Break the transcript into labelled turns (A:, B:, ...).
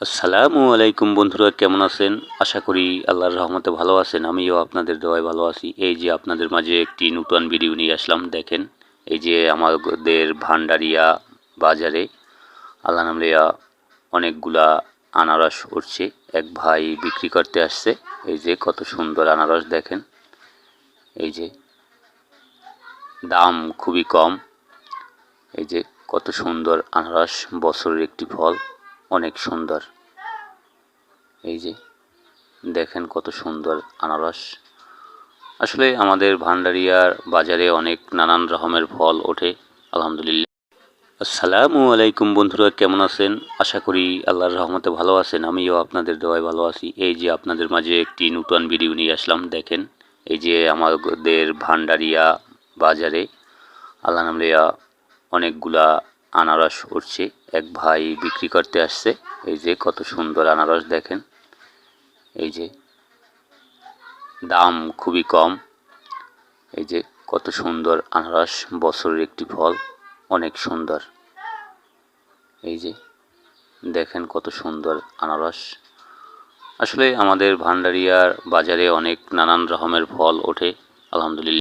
A: আসসালামু আলাইকুম বন্ধুরা, কেমন আছেন? আশা করি আল্লাহর রহমতে ভালো আছেন। আমিও আপনাদের দোয়ায় ভালো আছি। এই যে আপনাদের মাঝে একটি নতুন ভিডিও নিয়ে আসলাম। দেখেন, এই যে আমাদের ভান্ডারিয়া বাজারে আল্লাহ নাম লিয়া অনেকগুলা আনারস উঠছে। এক ভাই বিক্রি করতে আসছে। এই যে কত সুন্দর আনারস দেখেন। এই যে দাম খুবই কম। এই যে কত সুন্দর আনারস, বছরের একটি ফল, অনেক সুন্দর। এই যে দেখেন কত সুন্দর আনারস। আসলে আমাদের ভান্ডারিয়ার বাজারে অনেক নানান রকমের ফল ওঠে, আলহামদুলিল্লাহ। আসসালামু আলাইকুম বন্ধুরা, কেমন আছেন? আশা করি আল্লাহর রহমতে ভালো আছেন। আমিও আপনাদের দোয়ায় ভালো আছি। এই যে আপনাদের মাঝে একটি নতুন ভিডিও নিয়ে আসলাম। দেখেন, এই যে আমাদের ভান্ডারিয়া বাজারে আল্লাহ নাম লিয়া অনেকগুলা আনারস উঠছে। এক ভাই বিক্রি করতে আসছে। এই যে কত সুন্দর আনারস দেখেন। এই যে দাম খুবই কম। এই যে কত সুন্দর আনারস, বছরের একটি ফল, অনেক সুন্দর। এই যে দেখেন কত সুন্দর আনারস। আসলে আমাদের ভান্ডারিয়ার বাজারে অনেক নানান রকমের ফল ওঠে, আলহামদুলিল্লাহ।